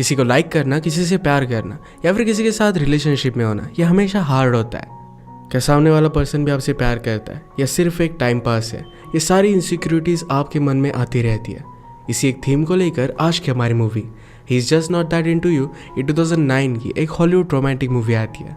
किसी को लाइक करना, किसी से प्यार करना या फिर किसी के साथ रिलेशनशिप में होना, यह हमेशा हार्ड होता है। क्या सामने वाला पर्सन भी आपसे प्यार करता है या सिर्फ एक टाइम पास है? ये सारी इनसिक्योरिटीज़ आपके मन में आती रहती है। इसी एक थीम को लेकर आज की हमारी movie he is just not that into you ये 2009 की एक हॉलीवुड रोमांटिक मूवी आती है।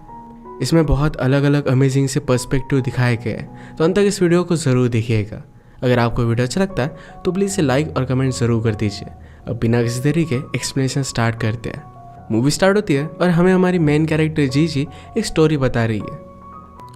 इसमें बहुत अलग अलग अमेजिंग से पर्सपेक्टिव दिखाए गए हैं, तो अंत तक इस वीडियो को ज़रूर देखिएगा। अगर आपको वीडियो अच्छा लगता है तो प्लीज़ इसे लाइक और कमेंट ज़रूर कर दीजिए। अब बिना किसी तरीके एक्सप्लेनेशन स्टार्ट करते हैं। मूवी स्टार्ट होती है और हमें हमारी मेन कैरेक्टर जीजी एक स्टोरी बता रही है।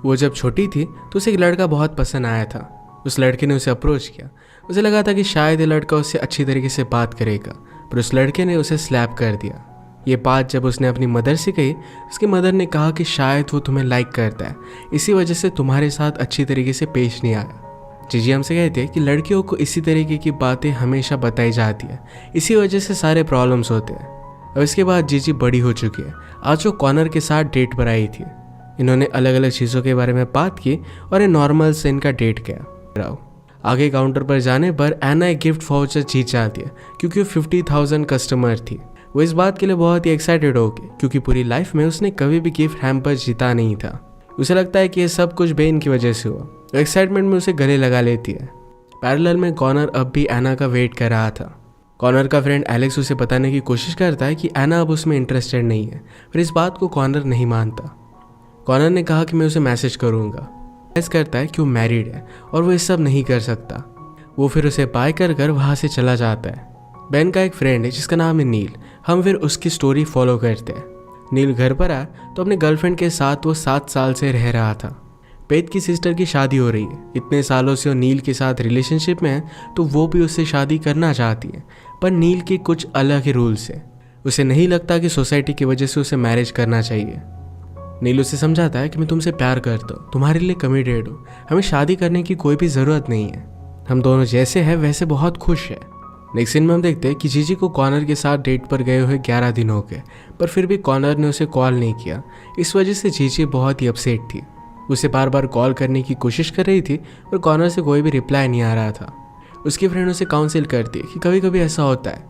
वो जब छोटी थी तो उसे एक लड़का बहुत पसंद आया था। उस लड़के ने उसे अप्रोच किया। उसे लगा था कि शायद ये लड़का उससे अच्छी तरीके से बात करेगा, पर उस लड़के ने उसे स्लैप कर दिया। ये बात जब उसने अपनी मदर से कही, उसकी मदर ने कहा कि शायद वो तुम्हें लाइक करता है, इसी वजह से तुम्हारे साथ अच्छी तरीके से पेश नहीं आया। जीजी हमसे कहते हैं कि लड़कियों को इसी तरीके की बातें हमेशा बताई जाती है, इसी वजह से सारे प्रॉब्लम्स होते हैं। और इसके बाद जीजी बड़ी हो चुकी है। आज वो कॉनर के साथ डेट पर आई थी। इन्होंने अलग अलग चीज़ों के बारे में बात की और ये नॉर्मल से इनका डेट गया। आगे काउंटर पर जाने पर एना एक गिफ्ट वाउचर जीत जाती है क्योंकि वो 50,000 कस्टमर थी। वो इस बात के लिए बहुत ही एक्साइटेड हो गई क्योंकि पूरी लाइफ में उसने कभी भी गिफ्ट हैम्पर जीता नहीं था। उसे लगता है कि ये सब कुछ बेन की वजह से हुआ। एक्साइटमेंट में उसे गले लगा लेती है। पैरेलल में कॉनर अब भी एना का वेट कर रहा था। कॉनर का फ्रेंड एलेक्स उसे बताने की कोशिश करता है कि एना अब उसमें इंटरेस्टेड नहीं है, पर इस बात को कॉनर नहीं मानता। कॉनर ने कहा कि मैं उसे मैसेज करूँगा। एस करता है कि वो मैरिड है और वो ये सब नहीं कर सकता। वो फिर उसे बाय कर वहाँ से चला जाता है। बेन का एक फ्रेंड है जिसका नाम है नील। हम फिर उसकी स्टोरी फॉलो करते हैं। नील घर पर आया तो अपने गर्लफ्रेंड के साथ वो 7 साल से रह रहा था। पेट की सिस्टर की शादी हो रही है। इतने सालों से वो नील के साथ रिलेशनशिप में है तो वो भी उससे शादी करना चाहती है, पर नील के कुछ अलग ही रूल्स है। उसे नहीं लगता कि सोसाइटी की वजह से उसे मैरिज करना चाहिए। नील उसे समझाता है कि मैं तुमसे प्यार करता हूँ, तुम्हारे लिए कमिटेड हूँ, हमें शादी करने की कोई भी ज़रूरत नहीं है, हम दोनों जैसे हैं वैसे बहुत खुश है। नेक्स्ट सीन में हम देखते हैं कि जीजी को कॉनर के साथ डेट पर गए हुए 11 दिन हो गए, पर फिर भी कॉनर ने उसे कॉल नहीं किया। इस वजह से जीजी बहुत ही अपसेट थी। उसे बार बार कॉल करने की कोशिश कर रही थी पर कॉनर से कोई भी रिप्लाई नहीं आ रहा था। उसकी फ्रेंड उसे काउंसिल करती है कि कभी कभी ऐसा होता है,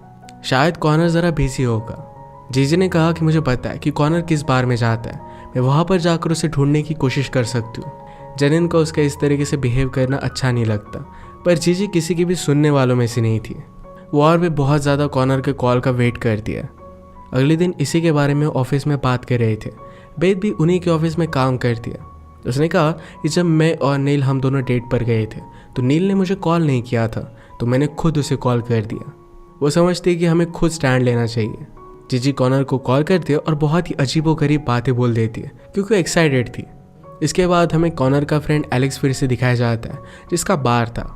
शायद कॉनर ज़रा बिजी होगा। जीजी ने कहा कि मुझे पता है कि कॉनर किस बार में जाता है, मैं वहाँ पर जाकर उसे ढूंढने की कोशिश कर सकती हूँ। जेनिन को उसका इस तरीके से बिहेव करना अच्छा नहीं लगता, पर जीजी किसी की भी सुनने वालों में से नहीं थी। वो और भी बहुत ज़्यादा कॉनर के कॉल का वेट कर दिया। अगले दिन इसी के बारे में ऑफिस में बात कर रहे थे। बेद भी उन्हीं के ऑफिस में काम करती है। उसने कहा कि जब मैं और नील हम दोनों डेट पर गए थे तो नील ने मुझे कॉल नहीं किया था, तो मैंने खुद उसे कॉल कर दिया। वो समझती है कि हमें खुद स्टैंड लेना चाहिए। जीजी कॉनर को कॉल करती है और बहुत ही अजीबोगरीब बातें बोल देती है क्योंकि वो एक्साइटेड थी। इसके बाद हमें कॉनर का फ्रेंड एलेक्स फिर से दिखाया जाता है जिसका बार था।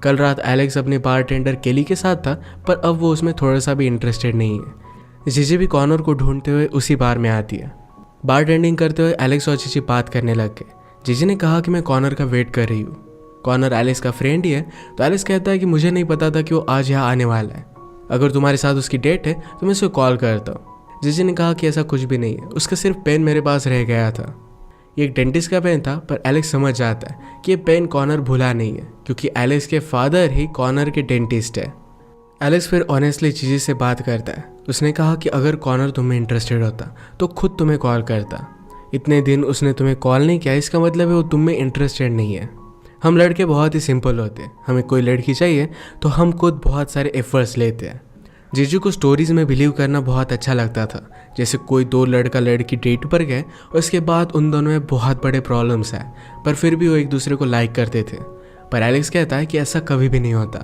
कल रात एलेक्स अपने बारटेंडर केली के साथ था, पर अब वो उसमें थोड़ा सा भी इंटरेस्टेड नहीं है। जीजी भी कॉनर को ढूंढते हुए उसी बार में आती है। बारटेंडिंग करते हुए एलेक्स और जीजी बात करने लग गए। जीजी ने कहा कि मैं कॉनर का वेट कर रही हूँ। कॉनर एलेक्स का फ्रेंड ही है, तो एलेक्स कहता है कि मुझे नहीं पता था कि वो आज यहाँ आने वाला है। अगर तुम्हारे साथ उसकी डेट है तो मैं उसे कॉल करता हूँ। जीजी ने कहा कि ऐसा कुछ भी नहीं है, उसका सिर्फ पेन मेरे पास रह गया था। ये एक डेंटिस्ट का पेन था, पर एलेक्स समझ जाता है कि ये पेन कॉनर भूला नहीं है क्योंकि एलेक्स के फादर ही कॉनर के डेंटिस्ट है। एलेक्स फिर ऑनेस्टली जीजी से बात करता है। उसने कहा कि अगर कॉनर तुम्हें इंटरेस्टेड होता तो खुद तुम्हें कॉल करता। इतने दिन उसने तुम्हें कॉल नहीं किया, इसका मतलब है वो तुम में इंटरेस्टेड नहीं है। हम लड़के बहुत ही सिंपल होते हैं, हमें कोई लड़की चाहिए तो हम खुद बहुत सारे एफर्ट्स लेते हैं। जीजू को स्टोरीज में बिलीव करना बहुत अच्छा लगता था, जैसे कोई 2 लड़का लड़की डेट पर गए और उसके बाद उन दोनों में बहुत बड़े प्रॉब्लम्स आए, पर फिर भी वो एक दूसरे को लाइक करते थे। पर एलेक्स कहता है कि ऐसा कभी भी नहीं होता।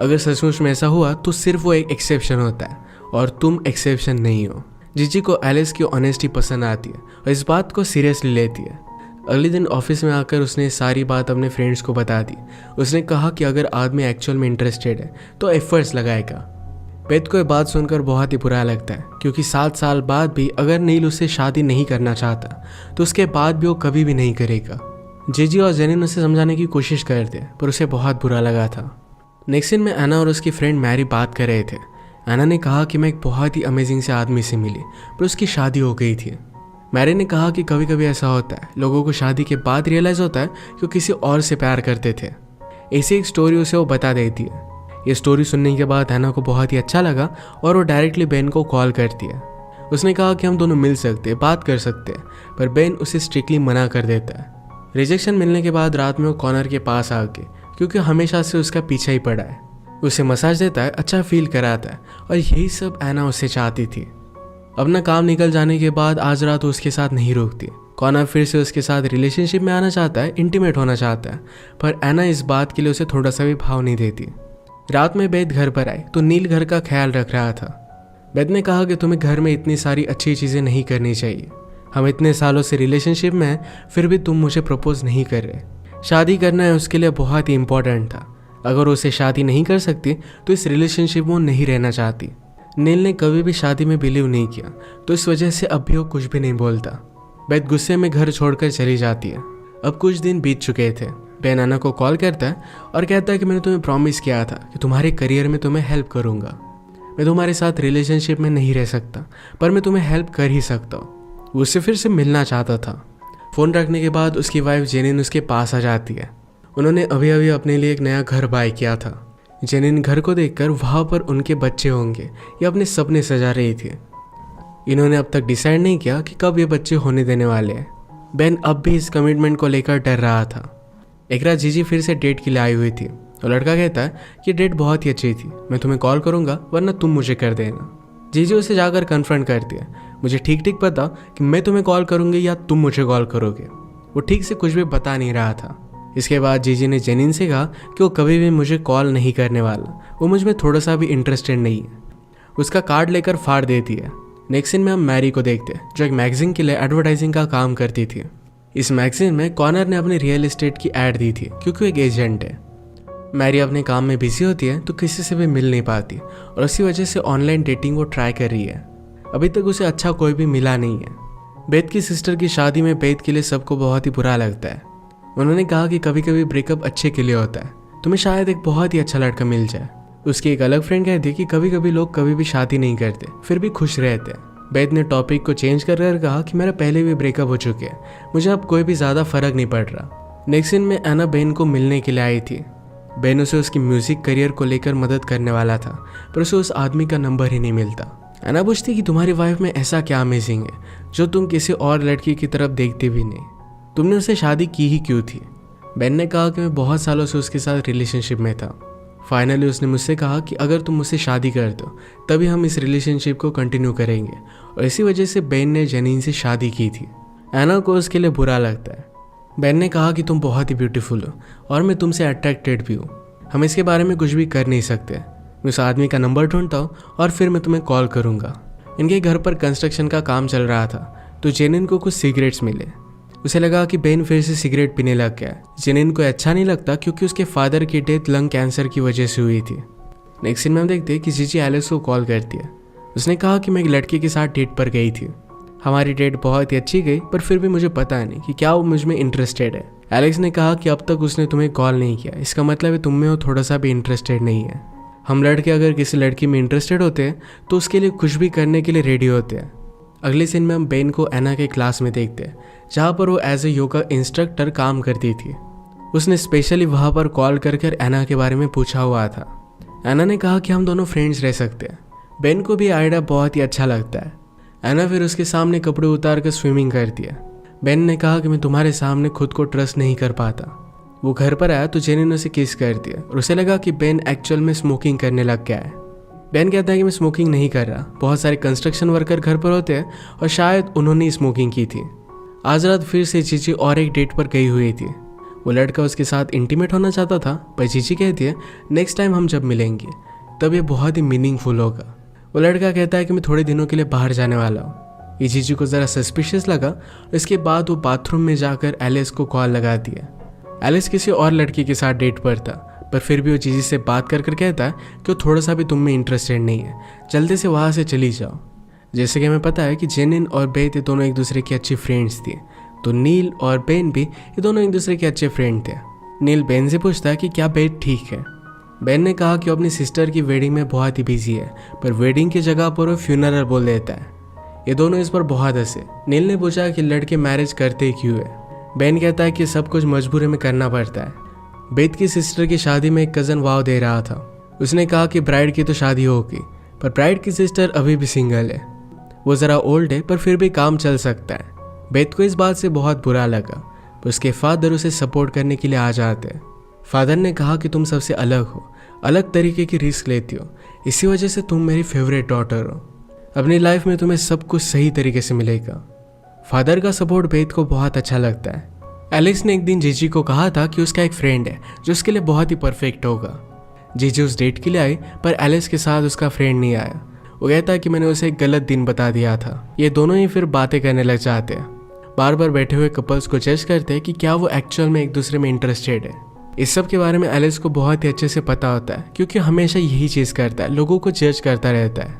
अगर सचमुच में ऐसा हुआ तो सिर्फ वो एक एक्सेप्शन होता है और तुम एक्सेप्शन नहीं हो। जीजी को एलेक्स की ऑनेस्टी पसंद आती है और इस बात को सीरियसली लेती है। अगले दिन ऑफिस में आकर उसने सारी बात अपने फ्रेंड्स को बता दी। उसने कहा कि अगर आदमी एक्चुअल में इंटरेस्टेड है तो एफर्ट्स लगाएगा। बेद को ये बात सुनकर बहुत ही बुरा लगता है क्योंकि 7 साल बाद भी अगर नील उससे शादी नहीं करना चाहता तो उसके बाद भी वो कभी भी नहीं करेगा। जीजी और जेनिन उसे समझाने की कोशिश करते हैं, पर उसे बहुत बुरा लगा था। नेक्स्ट दिन में एना और उसकी फ्रेंड मैरी बात कर रहे थे। एना ने कहा कि मैं एक बहुत ही अमेजिंग से आदमी से मिली, पर उसकी शादी हो गई थी। मैरी ने कहा कि कभी कभी ऐसा होता है, लोगों को शादी के बाद रियलाइज़ होता है कि वो किसी और से प्यार करते थे। ऐसी एक स्टोरी उसे वो बता देती है। ये स्टोरी सुनने के बाद एना को बहुत ही अच्छा लगा और वो डायरेक्टली बेन को कॉल करती है। उसने कहा कि हम दोनों मिल सकते हैं, बात कर सकते हैं, पर बेन उसे स्ट्रिक्टली मना कर देता है। रिजेक्शन मिलने के बाद रात में वो कॉनर के पास आ गए क्योंकि हमेशा से उसका पीछा ही पड़ा है। उसे मसाज देता है, अच्छा फील कराता है और यही सब एना उससे चाहती थी। अपना काम निकल जाने के बाद आज रात उसके साथ नहीं रुकती। कॉनर फिर से उसके साथ रिलेशनशिप में आना चाहता है, इंटीमेट होना चाहता है, पर एना इस बात के लिए उसे थोड़ा सा भी भाव नहीं देती। रात में बेथ घर पर आई तो नील घर का ख्याल रख रहा था। बेथ ने कहा कि तुम्हें घर में इतनी सारी अच्छी चीज़ें नहीं करनी चाहिए। हम इतने सालों से रिलेशनशिप में हैं, फिर भी तुम मुझे प्रपोज नहीं कर रहे। शादी करना है उसके लिए बहुत ही इंपॉर्टेंट था। अगर उसे शादी नहीं कर सकती तो इस रिलेशनशिप में वो नहीं रहना चाहती। नील ने कभी भी शादी में बिलीव नहीं किया, तो इस वजह से अब भी वो कुछ भी नहीं बोलता। बेथ गुस्से में घर छोड़कर चली जाती है। अब कुछ दिन बीत चुके थे। बेन एना को कॉल करता है और कहता है कि मैंने तुम्हें प्रॉमिस किया था कि तुम्हारे करियर में तुम्हें हेल्प करूंगा। मैं तुम्हारे साथ रिलेशनशिप में नहीं रह सकता, पर मैं तुम्हें हेल्प कर ही सकता हूँ। वो उससे फिर से मिलना चाहता था। फ़ोन रखने के बाद उसकी वाइफ जेनिन उसके पास आ जाती है। उन्होंने अभी अभी अपने लिए एक नया घर बाय किया था। जेनिन घर को देखकर वहाँ पर उनके बच्चे होंगे या अपने सपने सजा रही थी। इन्होंने अब तक डिसाइड नहीं किया कि कब ये बच्चे होने देने वाले हैं। बेन अब भी इस कमिटमेंट को लेकर डर रहा था। एक रात जीजी फिर से डेट के लिए आई हुई थी और लड़का कहता है कि डेट बहुत ही अच्छी थी, मैं तुम्हें कॉल करूंगा वरना तुम मुझे कर देना। जीजी उसे जाकर कन्फ्रंट करती है, मुझे ठीक ठीक पता कि मैं तुम्हें कॉल करूंगी या तुम मुझे कॉल करोगे। वो ठीक से कुछ भी बता नहीं रहा था। इसके बाद जीजी ने जेनिन से कहा कि वो कभी भी मुझे कॉल नहीं करने वाला, वो मुझ में थोड़ा सा भी इंटरेस्टेड नहीं है। उसका कार्ड लेकर फाड़ देती है। नेक्स्ट सीन में हम मैरी को देखते हैं जो एक मैगजीन के लिए एडवर्टाइजिंग का काम करती थी। इस मैगजीन में कॉनर ने अपने रियल एस्टेट की ऐड दी थी क्योंकि वो एक एजेंट है। मैरी अपने काम में बिजी होती है तो किसी से भी मिल नहीं पाती और उसी वजह से ऑनलाइन डेटिंग वो ट्राई कर रही है। अभी तक उसे अच्छा कोई भी मिला नहीं है। बेथ की सिस्टर की शादी में बेथ के लिए सबको बहुत ही बुरा लगता है। उन्होंने कहा कि कभी कभी ब्रेकअप अच्छे के लिए होता है, तुम्हें शायद एक बहुत ही अच्छा लड़का मिल जाए। उसकी एक अलग फ्रेंड कहती है कि कभी कभी लोग कभी भी शादी नहीं करते फिर भी खुश रहते हैं। बेथ ने टॉपिक को चेंज कर कहा कि मेरा पहले भी ब्रेकअप हो चुके हैं, मुझे अब कोई भी ज़्यादा फर्क नहीं पड़ रहा। नेक्स्ट सीन में एना बेन को मिलने के लिए आई थी। बेन उसे उसकी म्यूजिक करियर को लेकर मदद करने वाला था, पर उसे उस आदमी का नंबर ही नहीं मिलता। एना पूछती कि तुम्हारी वाइफ में ऐसा क्या अमेजिंग है जो तुम किसी और लड़की की तरफ देखते भी नहीं, तुमने उससे शादी की ही क्यों थी। बेन ने कहा कि मैं बहुत सालों से उसके साथ रिलेशनशिप में था। फाइनली उसने मुझसे कहा कि अगर तुम मुझसे शादी कर दो तभी हम इस रिलेशनशिप को कंटिन्यू करेंगे, और इसी वजह से बेन ने जेनिन से शादी की थी। एना को उसके लिए बुरा लगता है। बेन ने कहा कि तुम बहुत ही ब्यूटीफुल हो और मैं तुमसे अट्रैक्टेड भी हूँ, हम इसके बारे में कुछ भी कर नहीं सकते। मैं उस आदमी का नंबर ढूंढता हूँ और फिर मैं तुम्हें कॉल करूँगा। इनके घर पर कंस्ट्रक्शन का काम चल रहा था तो जेनिन को कुछ सिगरेट्स मिले। उसे लगा कि बेन फिर से सिगरेट पीने लग गया। जेनिन को अच्छा नहीं लगता क्योंकि उसके फादर की डेथ लंग कैंसर की वजह से हुई थी। नेक्स्ट सीन में हम देखते हैं कि जीजी एलेक्स को कॉल करती है। उसने कहा कि मैं एक लड़के के साथ डेट पर गई थी, हमारी डेट बहुत ही अच्छी गई, पर फिर भी मुझे पता नहीं कि क्या वो मुझ में इंटरेस्टेड है। एलेक्स ने कहा कि अब तक उसने तुम्हें कॉल नहीं किया, इसका मतलब है तुम में वो थोड़ा सा भी इंटरेस्टेड नहीं है। हम लड़के अगर किसी लड़की में इंटरेस्टेड होते हैं तो उसके लिए कुछ भी करने के लिए रेडी होते हैं। अगले सीन में हम बेन को एना के क्लास में देखते हैं जहाँ पर वो एज ए योगा इंस्ट्रक्टर काम करती थी। उसने स्पेशली वहाँ पर कॉल कर एना के बारे में पूछा हुआ था। एना ने कहा कि हम दोनों फ्रेंड्स रह सकते हैं। बेन को भी आइडिया बहुत ही अच्छा लगता है। एना फिर उसके सामने कपड़े उतार कर स्विमिंग करती है। बेन ने कहा कि मैं तुम्हारे सामने खुद को ट्रस्ट नहीं कर पाता। वो घर पर आया तो जेनिन ने उसे किस कर दिया और उसे लगा कि बेन एक्चुअल में स्मोकिंग करने लग गया है। बेन कहता है कि मैं स्मोकिंग नहीं कर रहा, बहुत सारे कंस्ट्रक्शन वर्कर घर पर होते हैं और शायद उन्होंने ही स्मोकिंग की थी। आज रात फिर से जीजी और एक डेट पर गई हुई थी। वो लड़का उसके साथ इंटीमेट होना चाहता था, पर जीजी कहती है नेक्स्ट टाइम हम जब मिलेंगे तब ये बहुत ही मीनिंगफुल होगा। वो लड़का कहता है कि मैं थोड़े दिनों के लिए बाहर जाने वाला हूँ। ये जीजी को ज़रा सस्पिशियस लगा। इसके बाद वो बाथरूम में जाकर एलिस को कॉल लगा दिया। एलिस किसी और लड़की के साथ डेट पर था, पर फिर भी वो जीजी से बात कर कहता है कि वो थोड़ा सा भी तुम में इंटरेस्टेड नहीं है, जल्दी से वहाँ से चली जाओ। जैसे कि हमें पता है कि जेनिन और बेथ ये दोनों एक दूसरे की अच्छी फ्रेंड्स थी, तो नील और बेन भी ये दोनों एक दूसरे के अच्छे फ्रेंड थे। नील बेन से पूछता है कि क्या बेथ ठीक है। बेन ने कहा कि वो अपनी सिस्टर की वेडिंग में बहुत ही बिजी है, पर वेडिंग की जगह पर वो फ्यूनरल बोल देता है। ये दोनों इस पर बहुत हंसे। नील ने पूछा कि लड़के मैरिज करते क्यों है। बेन कहता है कि सब कुछ मजबूरी में करना पड़ता है। बेथ की सिस्टर की शादी में एक कज़न वाव दे रहा था। उसने कहा कि ब्राइड की तो शादी होगी, पर ब्राइड की सिस्टर अभी भी सिंगल है। वो ज़रा ओल्ड है पर फिर भी काम चल सकता है। बेथ को इस बात से बहुत बुरा लगा, पर उसके फादर उसे सपोर्ट करने के लिए आ जाते हैं। फादर ने कहा कि तुम सबसे अलग हो, अलग तरीके की रिस्क लेती हो, इसी वजह से तुम मेरी फेवरेट डॉटर हो। अपनी लाइफ में तुम्हें सब कुछ सही तरीके से मिलेगा। फादर का सपोर्ट बेथ को बहुत अच्छा लगता है। एलेक्स ने एक दिन जीजी को कहा था कि उसका एक फ्रेंड है जो उसके लिए बहुत ही परफेक्ट होगा। जीजी उस डेट के लिए आई, पर एलेक्स के साथ उसका फ्रेंड नहीं आया। वो कहता है कि मैंने उसे एक गलत दिन बता दिया था। ये दोनों ही फिर बातें करने लग जाते हैं, बार बार बैठे हुए कपल्स को जज करते हैं कि क्या वो एक्चुअल में एक दूसरे में इंटरेस्टेड है। इस सब के बारे में एलेक्स को बहुत ही अच्छे से पता होता है, क्योंकि हमेशा यही चीज़ करता है, लोगों को जज करता रहता है।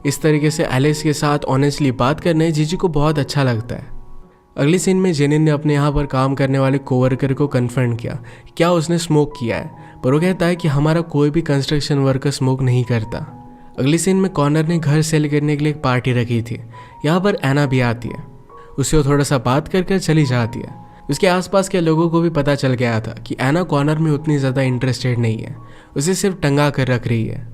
इस तरीके से एलेक्स के साथ ऑनेस्टली बात करने जीजी को बहुत अच्छा लगता है। अगली सीन में जेनिन ने अपने यहाँ पर काम करने वाले कोवर्कर को कन्फर्म किया क्या उसने स्मोक किया है, पर वो कहता है कि हमारा कोई भी कंस्ट्रक्शन वर्कर स्मोक नहीं करता। अगली सीन में कॉर्नर ने घर सेल करने के लिए एक पार्टी रखी थी। यहाँ पर एना भी आती है, उससे वो थोड़ा सा बात कर चली जाती है। उसके आसपास के लोगों को भी पता चल गया था कि एना कॉर्नर में उतनी ज़्यादा इंटरेस्टेड नहीं है, उसे सिर्फ टंगा कर रख रही है।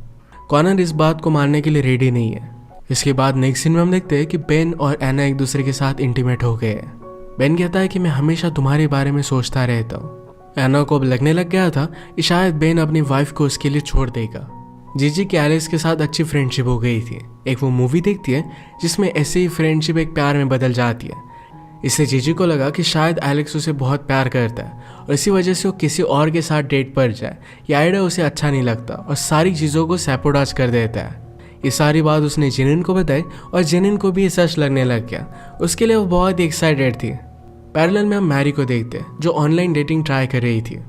कॉर्नर इस बात को मानने के लिए रेडी नहीं है। इसके बाद नेक्स्ट सीन में हम देखते हैं कि बेन और एना एक दूसरे के साथ इंटीमेट हो गए हैं। बेन कहता है कि मैं हमेशा तुम्हारे बारे में सोचता रहता हूँ। एना को अब लगने लग गया था कि शायद बेन अपनी वाइफ को उसके लिए छोड़ देगा। जीजी की एलेक्स के साथ अच्छी फ्रेंडशिप हो गई थी। एक वो मूवी देखती है जिसमें ऐसे ही फ्रेंडशिप एक प्यार में बदल जाती है। इससे जीजी को लगा कि शायद एलेक्स उसे बहुत प्यार करता है और इसी वजह से वो किसी और के साथ डेट पर जाए। ये आइडिया उसे अच्छा नहीं लगता और सारी चीज़ों को सैपोटाज कर देता है। ये सारी बात उसने जेनिन को बताई और जेनिन को भी ये सच लगने लग गया। उसके लिए वो बहुत ही एक्साइटेड थी। पैरेलल में हम मैरी को देखते हैं जो ऑनलाइन डेटिंग ट्राई कर रही थी।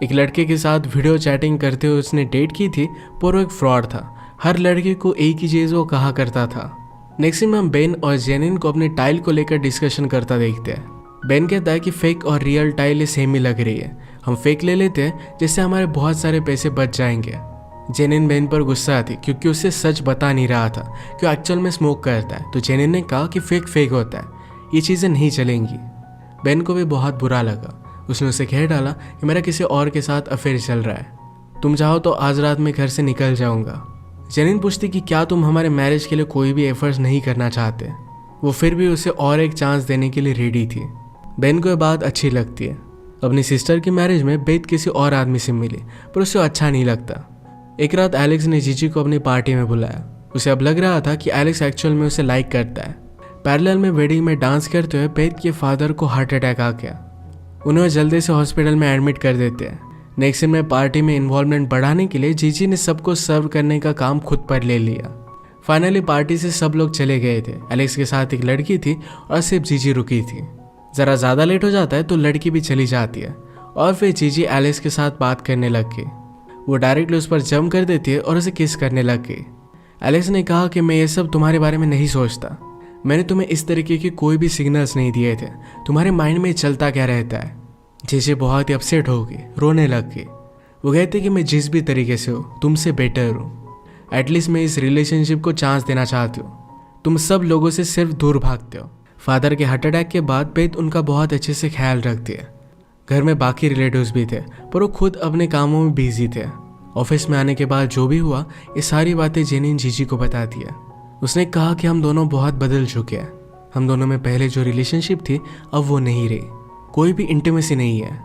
एक लड़के के साथ वीडियो चैटिंग करते हुए उसने डेट की थी, पर वो एक फ्रॉड था। हर लड़के को एक ही चीज़ वो कहा करता था। नेक्स्ट में हम बेन और जेनिन को अपने टाइल को लेकर डिस्कशन करता देखते हैं। बेन कहता है कि फेक और रियल टाइल सेम ही लग रही है, हम फेक ले लेते हैं जिससे हमारे बहुत सारे पैसे बच जाएंगे। जेनिन बेन पर गुस्सा आती क्योंकि उसे सच बता नहीं रहा था कि वो एक्चुअल में स्मोक करता है। तो जेनिन ने कहा कि फेक होता है, ये चीज़ें नहीं चलेंगी। बेन को भी बहुत बुरा लगा। उसने उसे कह डाला कि मेरा किसी और के साथ अफेयर चल रहा है, तुम चाहो तो आज रात में घर से निकल जाऊंगा। जेनिन पूछती कि क्या तुम हमारे मैरिज के लिए कोई भी एफर्ट्स नहीं करना चाहते। वो फिर भी उसे और एक चांस देने के लिए रेडी थी। बेन को यह बात अच्छी लगती है। अपनी सिस्टर की मैरिज में बेथ किसी और आदमी से मिली, पर उसे अच्छा नहीं लगता। एक रात एलेक्स ने जीजी को अपनी पार्टी में बुलाया। उसे अब लग रहा था कि एलेक्स एक्चुअल में उसे लाइक करता है। पैरेलल में वेडिंग में डांस करते हुए बेथ के फादर को हार्ट अटैक आ गया। उन्हें जल्दी से हॉस्पिटल में एडमिट कर देते हैं। नेक्स्ट में पार्टी में इन्वॉल्वमेंट बढ़ाने के लिए जीजी ने सबको सर्व करने का काम खुद पर ले लिया। फाइनली पार्टी से सब लोग चले गए थे। एलेक्स के साथ एक लड़की थी और सिर्फ जीजी रुकी थी। ज़रा ज़्यादा लेट हो जाता है तो लड़की भी चली जाती है और फिर जीजी एलेक्स के साथ बात करने लग गई। वो डायरेक्टली उस पर जंप कर देती है और उसे किस करने लग गई। एलेक्स ने कहा कि मैं ये सब तुम्हारे बारे में नहीं सोचता, मैंने तुम्हें इस तरीके के कोई भी सिग्नल्स नहीं दिए थे, तुम्हारे माइंड में चलता क्या रहता है। जीजी बहुत ही अपसेट हो गई, रोने लग गई। वो कहते कि मैं जिस भी तरीके से हो तुमसे बेटर हूँ, एटलीस्ट मैं इस रिलेशनशिप को चांस देना चाहती हूँ, तुम सब लोगों से सिर्फ दूर भागते हो। फादर के हार्ट अटैक के बाद बेथ उनका बहुत अच्छे से ख्याल रखती है। घर में बाकी रिलेटिव्स भी थे, पर वो खुद अपने कामों में बिजी थे। ऑफिस में आने के बाद जो भी हुआ ये सारी बातें जेनिन जीजी को बता दिया। उसने कहा कि हम दोनों बहुत बदल चुके हैं, हम दोनों में पहले जो रिलेशनशिप थी अब वो नहीं रही, कोई भी इंटीमेसी नहीं है।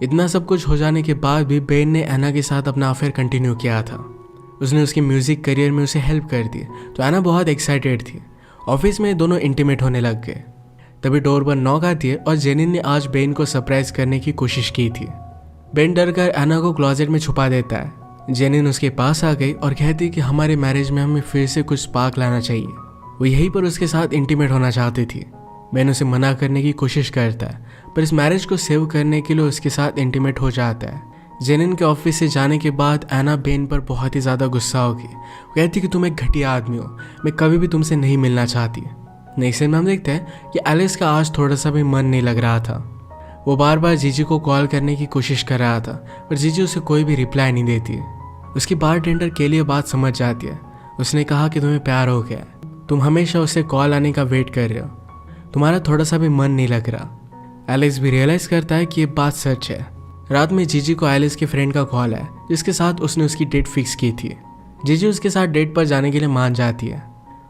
इतना सब कुछ हो जाने के बाद भी बेन ने एना के साथ अपना अफेयर कंटिन्यू किया था। उसने उसके म्यूजिक करियर में उसे हेल्प कर दी, तो एना बहुत एक्साइटेड थी। ऑफिस में दोनों इंटीमेट होने लग गए। तभी डोर पर नॉक आती है और जेनिन ने आज बेन को सरप्राइज करने की कोशिश की थी। बेन डर कर एना को क्लोजेट में छुपा देता है। जेनिन उसके पास आ गई और कहती कि हमारे मैरिज में हमें फिर से कुछ स्पार्क लाना चाहिए। वो यहीं पर उसके साथ इंटीमेट होना चाहती थी। बेन उसे मना करने की कोशिश करता है, पर इस मैरिज को सेव करने के लिए उसके साथ इंटीमेट हो जाता है। जेनिन के ऑफिस से जाने के बाद एना बेन पर बहुत ही ज़्यादा गुस्सा होगी। वो कहती कि तुम एक घटिया आदमी हो, मैं कभी भी तुमसे नहीं मिलना चाहती। नेक्स्ट में हम देखते हैं कि एलिस का आज थोड़ा सा भी मन नहीं लग रहा था। वो बार बार जीजी को कॉल करने की कोशिश कर रहा था, पर जीजी उसे कोई भी रिप्लाई नहीं देती। उसकी बारटेंडर के लिए बात समझ जाती है। उसने कहा कि तुम्हें प्यार हो गया, तुम हमेशा उससे कॉल आने का वेट कर रहे हो, तुम्हारा थोड़ा सा भी मन नहीं लग रहा। एलेक्स भी रियलाइज़ करता है कि ये बात सच है। रात में जीजी को एलिस के फ्रेंड का कॉल है जिसके साथ उसने उसकी डेट फिक्स की थी। जीजी उसके साथ डेट पर जाने के लिए मान जाती है।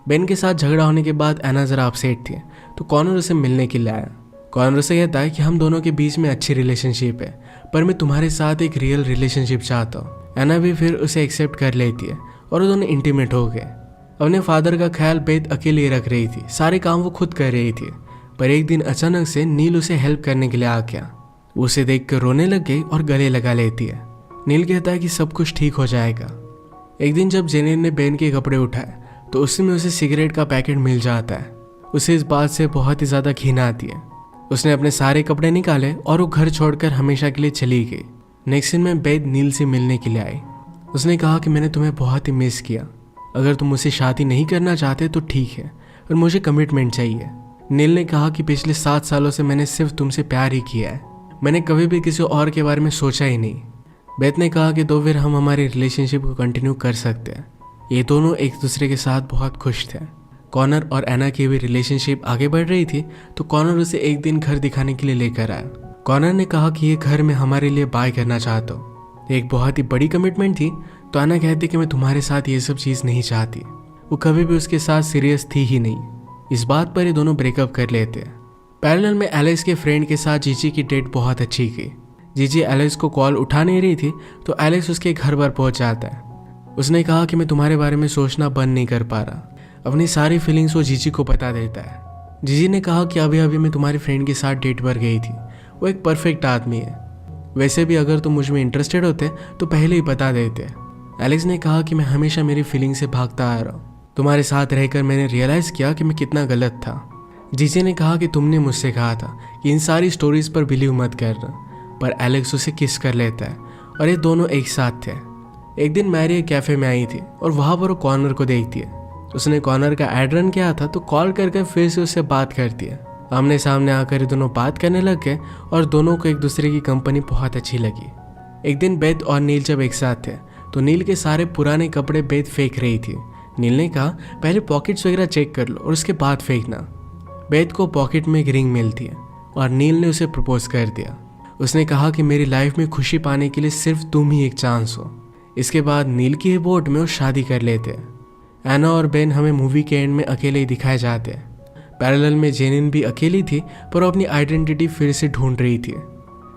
बेन के साथ झगड़ा होने के बाद एना ज़रा अपसेट थी तो कॉनर उसे मिलने के लिए आया। कॉनर उसे कहता है कि हम दोनों के बीच में अच्छी रिलेशनशिप है पर मैं तुम्हारे साथ एक रियल रिलेशनशिप चाहता हूँ। एना भी फिर उसे एक्सेप्ट कर लेती है और वो दोनों इंटीमेट हो गए। अपने फादर का ख्याल बेथ अकेले रख रही थी, सारे काम वो खुद कर रही थी। पर एक दिन अचानक से नील उसे हेल्प करने के लिए आ गया। वो उसे देख कर रोने लग गई और गले लगा लेती है। नील कहता है कि सब कुछ ठीक हो जाएगा। एक दिन जब जेनिन ने बेन के कपड़े उठाए तो उसमें उसे सिगरेट का पैकेट मिल जाता है। उसे इस बात से बहुत ही ज़्यादा घिन आती है। उसने अपने सारे कपड़े निकाले और वो घर छोड़कर हमेशा के लिए चली गई। नेक्स्ट सीन में बेथ नील से मिलने के लिए आई। उसने कहा कि मैंने तुम्हें बहुत ही मिस किया। अगर तुम मुझसे शादी नहीं करना चाहते तो ठीक है, पर मुझे कमिटमेंट चाहिए। नील ने कहा कि पिछले 7 सालों से मैंने सिर्फ तुमसे प्यार ही किया है, मैंने कभी भी किसी और के बारे में सोचा ही नहीं। बेथ ने कहा कि तो फिर हम हमारी रिलेशनशिप को कंटिन्यू कर सकते हैं। ये दोनों एक दूसरे के साथ बहुत खुश थे। कॉनर और एना की भी रिलेशनशिप आगे बढ़ रही थी तो कॉनर उसे एक दिन घर दिखाने के लिए लेकर आया। कॉनर ने कहा कि ये घर मैं हमारे लिए बाय करना चाहता हूँ। एक बहुत ही बड़ी कमिटमेंट थी तो एना कहती कि मैं तुम्हारे साथ ये सब चीज़ नहीं चाहती। वो कभी भी उसके साथ सीरियस थी ही नहीं। इस बात पर ये दोनों ब्रेकअप कर लेते हैं। पैरेलल में एलेक्स के फ्रेंड के साथ जीजी की डेट बहुत अच्छी गई। जीजी एलेक्स को कॉल उठा नहीं रही थी तो एलेक्स उसके घर पर पहुंच जाता है। उसने कहा कि मैं तुम्हारे बारे में सोचना बंद नहीं कर पा रहा। अपनी सारी फीलिंग्स वो जीजी को बता देता है। जीजी ने कहा कि अभी अभी मैं तुम्हारे फ्रेंड के साथ डेट पर गई थी, वो एक परफेक्ट आदमी है। वैसे भी अगर तुम मुझ में इंटरेस्टेड होते तो पहले ही बता देते। एलेक्स ने कहा कि मैं हमेशा मेरी फीलिंग से भागता आ रहा हूँ। तुम्हारे साथ रहकर मैंने रियलाइज़ किया कि मैं कितना गलत था। जीजी ने कहा कि तुमने मुझसे कहा था कि इन सारी स्टोरीज पर बिलीव मत करना, पर एलेक्स उसे किस कर लेता है और ये दोनों एक साथ थे। एक दिन मैरी एक कैफ़े में आई थी और वहाँ पर वो कॉर्नर को देखती है। उसने कॉर्नर का एड रन किया था तो कॉल करके फिर से उससे बात करती है। आमने सामने आकर ये दोनों बात करने लग गए और दोनों को एक दूसरे की कंपनी बहुत अच्छी लगी। एक दिन बेथ और नील जब एक साथ थे तो नील के सारे पुराने कपड़े बेथ फेंक रही थी। नील ने कहा पहले पॉकेट्स वगैरह चेक कर लो और उसके बाद फेंकना। बेथ को पॉकेट में एक रिंग मिलती है और नील ने उसे प्रपोज कर दिया। उसने कहा कि मेरी लाइफ में खुशी पाने के लिए सिर्फ तुम ही एक चांस हो। इसके बाद नील की बोट में वो शादी कर लेते हैं। एना और बेन हमें मूवी के एंड में अकेले ही दिखाए जाते हैं। पैरेलल में जेनिन भी अकेली थी पर वो अपनी आइडेंटिटी फिर से ढूंढ रही थी।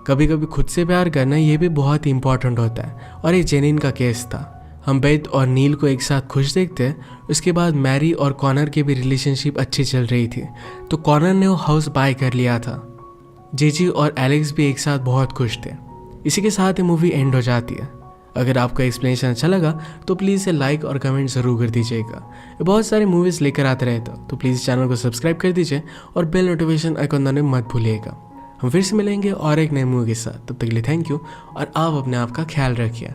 कभी कभी खुद से प्यार करना ये भी बहुत ही इंपॉर्टेंट होता है और ये जेनिन का केस था। हम बेथ और नील को एक साथ खुश देखते हैं। उसके बाद मैरी और कॉनर की भी रिलेशनशिप अच्छी चल रही थी तो कॉनर ने वो हाउस बाय कर लिया था। जीजी और एलेक्स भी एक साथ बहुत खुश थे। इसी के साथ ही मूवी एंड हो जाती है। अगर आपको एक्सप्लेनेशन अच्छा लगा तो प्लीज़ इसे लाइक और कमेंट ज़रूर कर दीजिएगा। ये बहुत सारी मूवीज़ लेकर आते रहता हूँ तो प्लीज़ चैनल को सब्सक्राइब कर दीजिए और बेल नोटिफिकेशन आइकन दबाना मत भूलिएगा। हम फिर से मिलेंगे और एक नए मूवी के साथ। तब तक के लिए थैंक यू और आप अपने आप का ख्याल रखिए।